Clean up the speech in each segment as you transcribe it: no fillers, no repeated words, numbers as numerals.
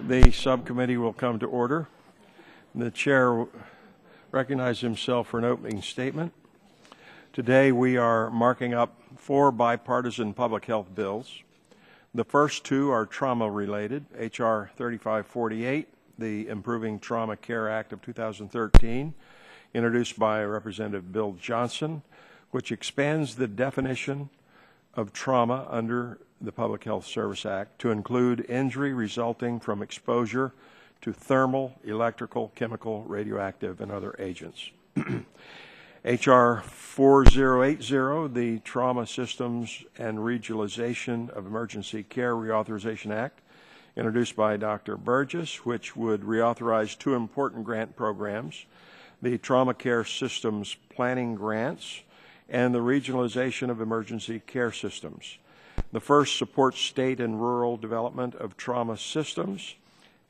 The subcommittee will come to order. The chair recognizes himself for an opening statement. Today we are marking up 4 bipartisan public health bills. The first 2 are trauma-related, H.R. 3548, the Improving Trauma Care Act of 2013, introduced by Representative Bill Johnson, which expands the definition of trauma under the Public Health Service Act to include injury resulting from exposure to thermal, electrical, chemical, radioactive, and other agents. H.R. 4080, the Trauma Systems and Regionalization of Emergency Care Reauthorization Act, introduced by Dr. Burgess, which would reauthorize 2 important grant programs, the Trauma Care Systems Planning Grants and the Regionalization of Emergency Care Systems. The first supports state and rural development of trauma systems,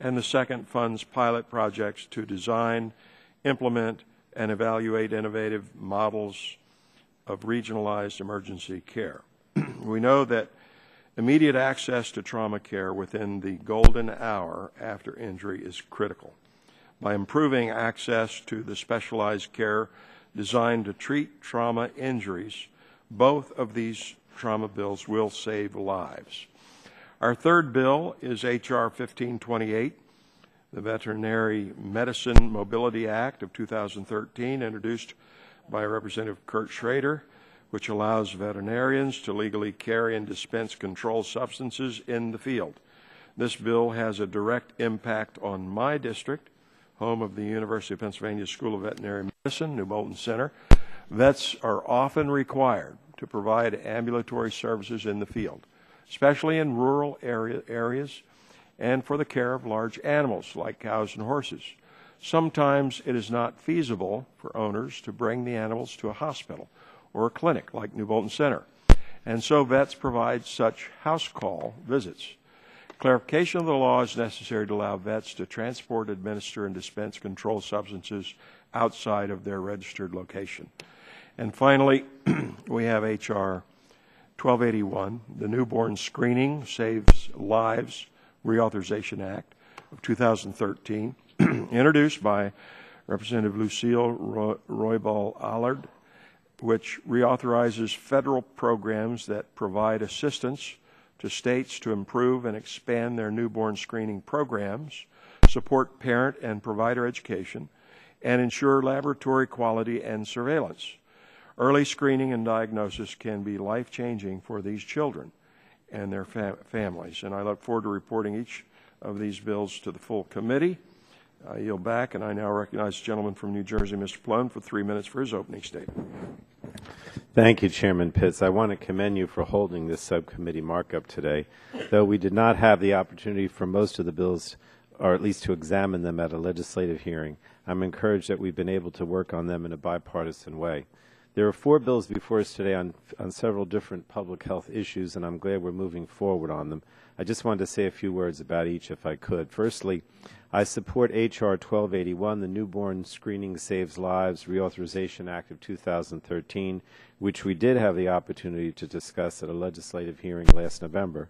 and the second funds pilot projects to design, implement, and evaluate innovative models of regionalized emergency care. We know that immediate access to trauma care within the golden hour after injury is critical. By improving access to the specialized care designed to treat trauma injuries, both of these trauma bills will save lives. Our third bill is H.R. 1528, the Veterinary Medicine Mobility Act of 2013, introduced by Representative Kurt Schrader, which allows veterinarians to legally carry and dispense controlled substances in the field. This bill has a direct impact on my district, home of the University of Pennsylvania School of Veterinary Medicine, New Bolton Center. Vets are often required to provide ambulatory services in the field, especially in rural areas and for the care of large animals like cows and horses. Sometimes it is not feasible for owners to bring the animals to a hospital or a clinic like New Bolton Center, and so vets provide such house call visits. Clarification of the law is necessary to allow vets to transport, administer, and dispense controlled substances outside of their registered location. And finally, we have H.R. 1281, the Newborn Screening Saves Lives Reauthorization Act of 2013, introduced by Representative Lucille Roybal-Allard, which reauthorizes federal programs that provide assistance to states to improve and expand their newborn screening programs, support parent and provider education, and ensure laboratory quality and surveillance. Early screening and diagnosis can be life-changing for these children and their families, and I look forward to reporting each of these bills to the full committee. I yield back, and I now recognize the gentleman from New Jersey, Mr. Plone, for 3 minutes for his opening statement. Thank you, Chairman Pitts. I want to commend you for holding this subcommittee markup today. Though we did not have the opportunity for most of the bills, or at least to examine them at a legislative hearing, I'm encouraged that we've been able to work on them in a bipartisan way. There are 4 bills before us today on several different public health issues, and I'm glad we're moving forward on them. I just wanted to say a few words about each if I could. Firstly, I support H.R. 1281, the Newborn Screening Saves Lives Reauthorization Act of 2013, which we did have the opportunity to discuss at a legislative hearing last November.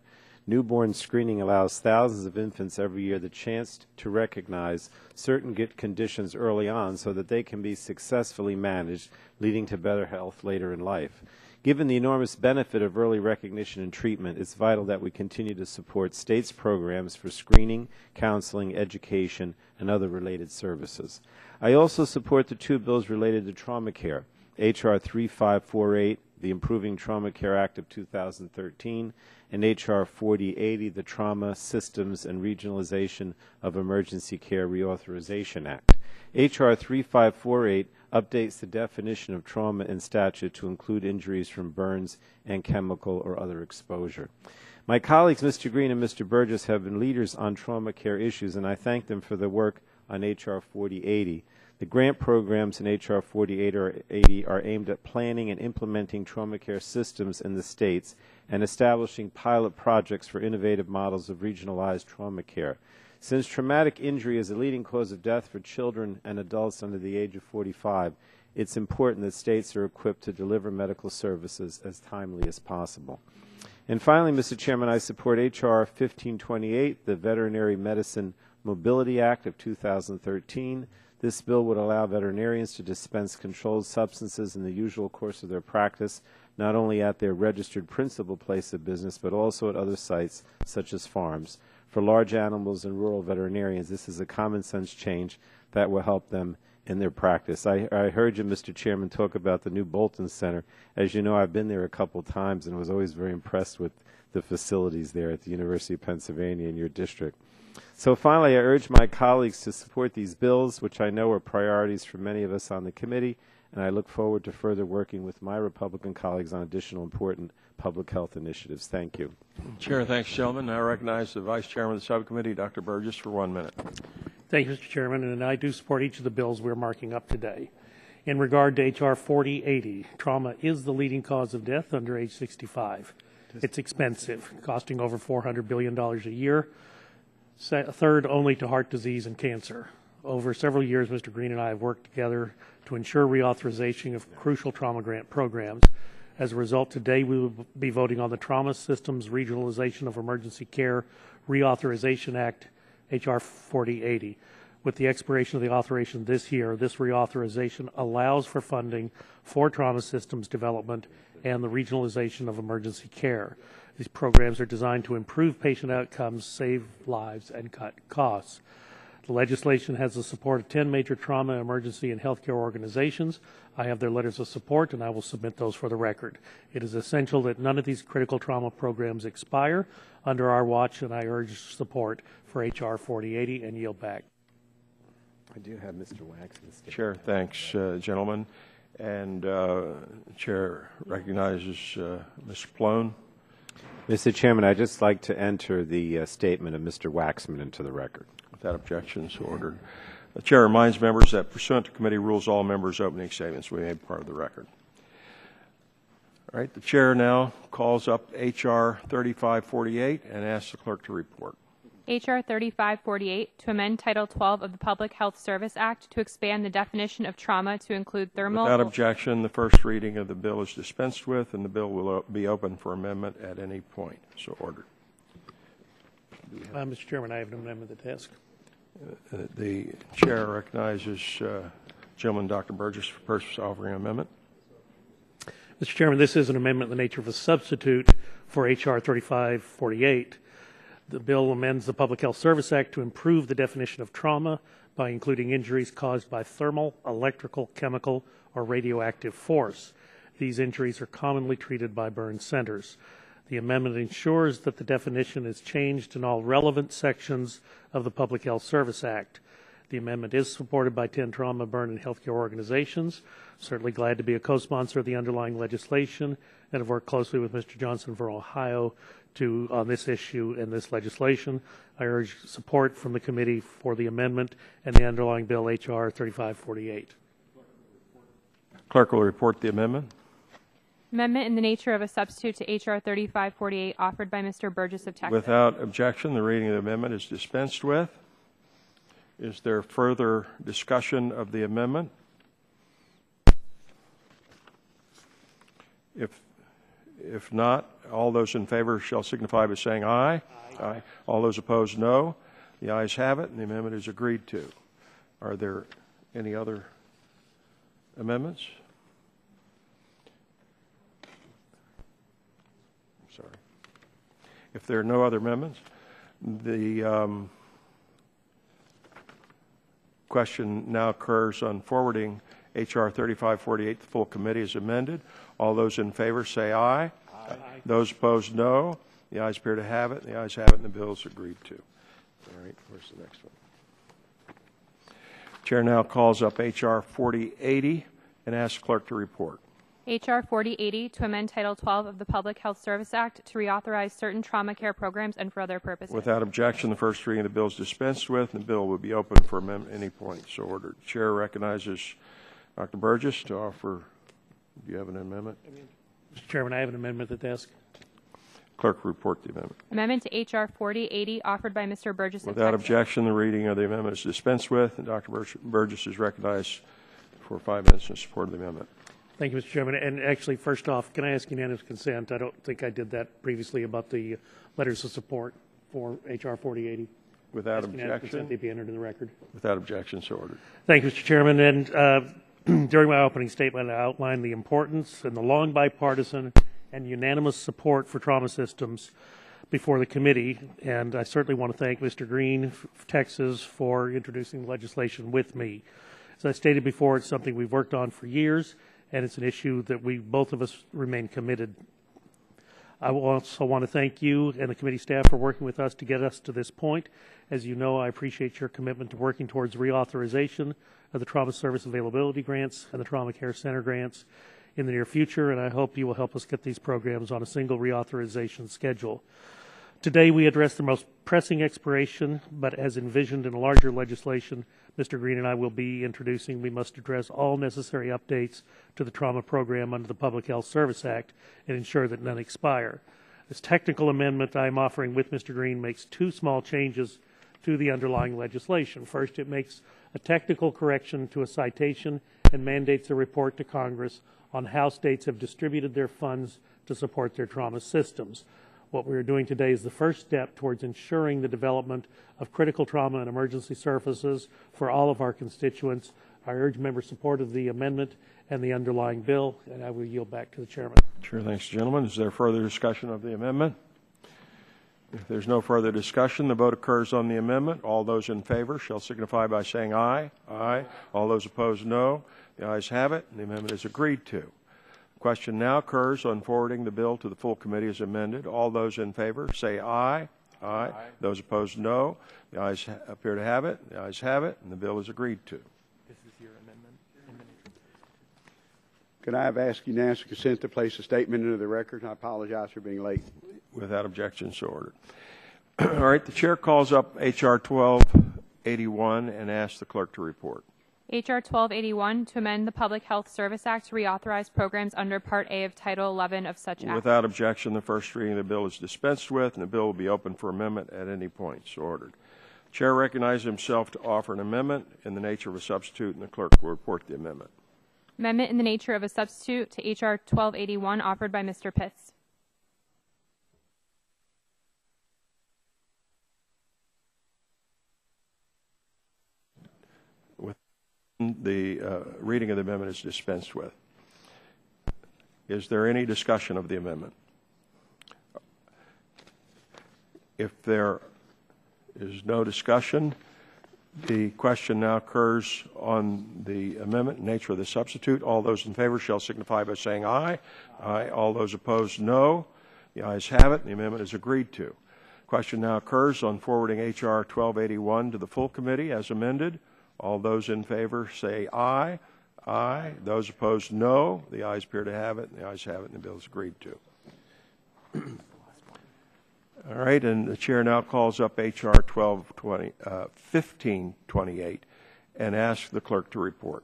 Newborn screening allows thousands of infants every year the chance to recognize certain conditions early on so that they can be successfully managed, leading to better health later in life. Given the enormous benefit of early recognition and treatment, it's vital that we continue to support states' programs for screening, counseling, education, and other related services. I also support the 2 bills related to trauma care, H.R. 3548, the Improving Trauma Care Act of 2013, and H.R. 4080, the Trauma Systems and Regionalization of Emergency Care Reauthorization Act. H.R. 3548 updates the definition of trauma in statute to include injuries from burns and chemical or other exposure. My colleagues, Mr. Green and Mr. Burgess, have been leaders on trauma care issues, and I thank them for their work on H.R. 4080. The grant programs in H.R. 4080 are aimed at planning and implementing trauma care systems in the states and establishing pilot projects for innovative models of regionalized trauma care. Since traumatic injury is a leading cause of death for children and adults under the age of 45, it's important that states are equipped to deliver medical services as timely as possible. And finally, Mr. Chairman, I support H.R. 1528, the Veterinary Medicine Mobility Act of 2013. This bill would allow veterinarians to dispense controlled substances in the usual course of their practice, not only at their registered principal place of business, but also at other sites, such as farms. For large animals and rural veterinarians, this is a common sense change that will help them in their practice. I heard you, Mr. Chairman, talk about the new Bolton Center. As you know, I've been there a couple of times and was always very impressed with the facilities there at the University of Pennsylvania in your district. So finally, I urge my colleagues to support these bills, which I know are priorities for many of us on the committee, and I look forward to further working with my Republican colleagues on additional important public health initiatives. Thank you. Chair, thanks, gentlemen. Now I recognize the Vice Chairman of the Subcommittee, Dr. Burgess, for 1 minute. Thank you, Mr. Chairman, and I do support each of the bills we're marking up today. In regard to H.R. 4080, trauma is the leading cause of death under age 65. It's expensive, costing over $400 billion a year, third only to heart disease and cancer. Over several years, Mr. Green and I have worked together to ensure reauthorization of crucial trauma grant programs. As a result, today we will be voting on the Trauma Systems Regionalization of Emergency Care Reauthorization Act, H.R. 4080. With the expiration of the authorization this year, this reauthorization allows for funding for trauma systems development and the regionalization of emergency care. These programs are designed to improve patient outcomes, save lives, and cut costs. The legislation has the support of 10 major trauma, emergency, and healthcare organizations. I have their letters of support, and I will submit those for the record. It is essential that none of these critical trauma programs expire under our watch, and I urge support for H.R. 4080 and yield back. I do have Mr. Waxman. Chair, thanks, gentlemen. And Chair recognizes Mr. Plone. Mr. Chairman, I'd just like to enter the statement of Mr. Waxman into the record. Without objection, so ordered. The Chair reminds members that pursuant to committee rules, all members' opening statements will be made part of the record. All right, the Chair now calls up H.R. 3548 and asks the clerk to report. H.R. 3548, to amend Title 12 of the Public Health Service Act to expand the definition of trauma to include thermal... Without objection, the first reading of the bill is dispensed with, and the bill will be open for amendment at any point. So ordered. Mr. Chairman, I have an amendment to task. The Chair recognizes gentleman Dr. Burgess for purpose of offering an amendment. Mr. Chairman, this is an amendment in the nature of a substitute for H.R. 3548. The bill amends the Public Health Service Act to improve the definition of trauma by including injuries caused by thermal, electrical, chemical, or radioactive force. These injuries are commonly treated by burn centers. The amendment ensures that the definition is changed in all relevant sections of the Public Health Service Act. The amendment is supported by 10 trauma, burn, and healthcare organizations. Certainly glad to be a co-sponsor of the underlying legislation and have worked closely with Mr. Johnson for Ohio on this issue and this legislation. I urge support from the committee for the amendment and the underlying bill, H.R. 3548. Clerk will report the amendment. Amendment in the nature of a substitute to H.R. 3548 offered by Mr. Burgess of Texas. Without objection, the reading of the amendment is dispensed with. Is there further discussion of the amendment? If not, all those in favor shall signify by saying aye. Aye. All those opposed, no. The ayes have it, and the amendment is agreed to. Are there any other amendments? Sorry. If there are no other amendments, the question now occurs on forwarding H.R. 3548 to the full committee as amended. All those in favor say aye. Aye. Those opposed, no. The ayes appear to have it. The ayes have it, and the bill is agreed to. All right, where's the next one? Chair now calls up H.R. 4080 and asks clerk to report. H.R. 4080, to amend Title 12 of the Public Health Service Act to reauthorize certain trauma care programs and for other purposes. Without objection, the first reading of the bill is dispensed with, and the bill will be open for amendment at any point. So ordered. Chair recognizes Dr. Burgess to offer. Do you have an amendment? Mr. Chairman, I have an amendment to task. Clerk, report the amendment. Amendment to H.R. 4080 offered by Mr. Burgess of Without Texas. objection, the reading of the amendment is dispensed with, and Dr. Burgess is recognized for 5 minutes in support of the amendment. Thank you, Mr. Chairman. And actually, first off, can I ask unanimous consent? I don't think I did that previously about the letters of support for H.R. 4080. Without Ask unanimous consent, objection? they be entered in the record. Without objection, so ordered. Thank you, Mr. Chairman. And during my opening statement, I outlined the importance and the long bipartisan and unanimous support for trauma systems before the committee. And I certainly want to thank Mr. Green of Texas for introducing the legislation with me. As I stated before, it's something we've worked on for years, and it's an issue that both of us remain committed. I also want to thank you and the committee staff for working with us to get us to this point. As you know, I appreciate your commitment to working towards reauthorization of the Trauma Service Availability Grants and the Trauma Care Center grants in the near future, and I hope you will help us get these programs on a single reauthorization schedule. Today, we address the most pressing expiration, but as envisioned in a larger legislation Mr. Green and I will be introducing, we must address all necessary updates to the trauma program under the Public Health Service Act and ensure that none expire. This technical amendment I am offering with Mr. Green makes two small changes to the underlying legislation. First, it makes a technical correction to a citation and mandates a report to Congress on how states have distributed their funds to support their trauma systems. What we are doing today is the first step towards ensuring the development of critical trauma and emergency services for all of our constituents. I urge member support of the amendment and the underlying bill, and I will yield back to the chairman. Sure, thanks, gentlemen. Is there further discussion of the amendment? If there's no further discussion, the vote occurs on the amendment. All those in favor shall signify by saying aye. Aye. All those opposed, no. The ayes have it, and the amendment is agreed to. Question now occurs on forwarding the bill to the full committee as amended. All those in favor say aye. Aye. Those opposed, no. The ayes appear to have it. The ayes have it, and the bill is agreed to. This is your amendment. Could I have asked unanimous consent to place a statement into the record? I apologize for being late. Without objection, so ordered. All right, the chair calls up H.R. 1281 and asks the clerk to report. H.R. 1281 to amend the Public Health Service Act to reauthorize programs under Part A of Title 11 of such act. Without objection, the first reading of the bill is dispensed with, and the bill will be open for amendment at any point. So ordered. The chair recognizes himself to offer an amendment in the nature of a substitute, and the clerk will report the amendment. Amendment in the nature of a substitute to H.R. 1281 offered by Mr. Pitts. The reading of the amendment is dispensed with. Is there any discussion of the amendment? If there is no discussion, the question now occurs on the amendment, nature of the substitute. All those in favor shall signify by saying aye. Aye. All those opposed, no. The ayes have it, and the amendment is agreed to. Question now occurs on forwarding H.R. 1281 to the full committee as amended. All those in favor say aye. Aye. Those opposed, no. The ayes appear to have it, and the ayes have it, and the bill is agreed to. All right, and the chair now calls up H.R. 1528 and asks the clerk to report.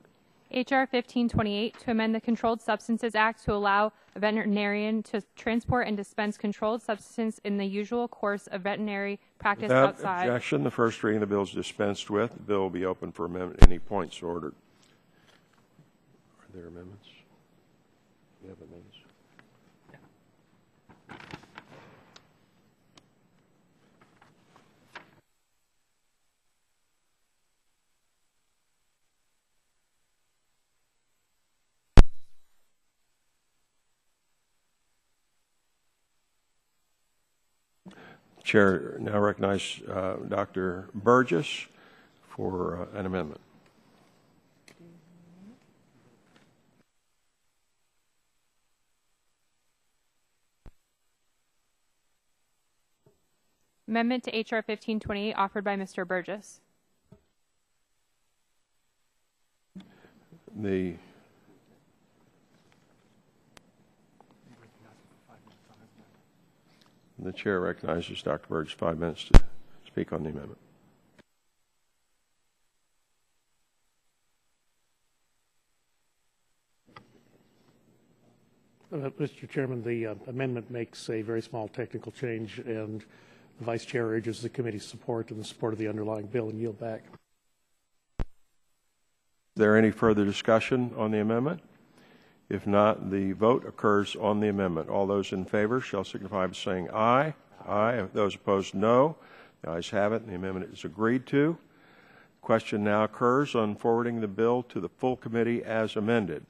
H.R. 1528 to amend the Controlled Substances Act to allow a veterinarian to transport and dispense controlled substances in the usual course of veterinary practice Without outside. objection, the first reading of the bill is dispensed with. The bill will be open for amendment at any point so ordered. Are there amendments? We have amendments. Chair now recognizes Dr. Burgess for an amendment. Amendment to H.R. 1528 offered by Mr. Burgess. The chair recognizes Dr. Burgess 5 minutes to speak on the amendment. Mr. Chairman, the amendment makes a very small technical change, and the Vice Chair urges the committee's support and the support of the underlying bill, and yield back. Is there any further discussion on the amendment? If not, the vote occurs on the amendment. All those in favor shall signify by saying aye. Aye. Those opposed, no. The ayes have it, and the amendment is agreed to. Question now occurs on forwarding the bill to the full committee as amended.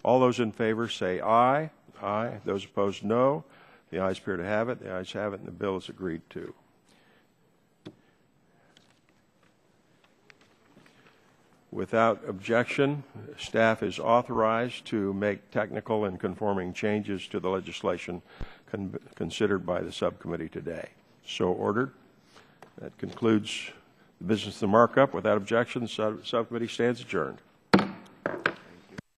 All those in favor say aye. Aye. Those opposed, no. The ayes appear to have it. The ayes have it, and the bill is agreed to. Without objection, staff is authorized to make technical and conforming changes to the legislation considered by the subcommittee today. So ordered. That concludes the business of the markup. Without objection, the subcommittee stands adjourned.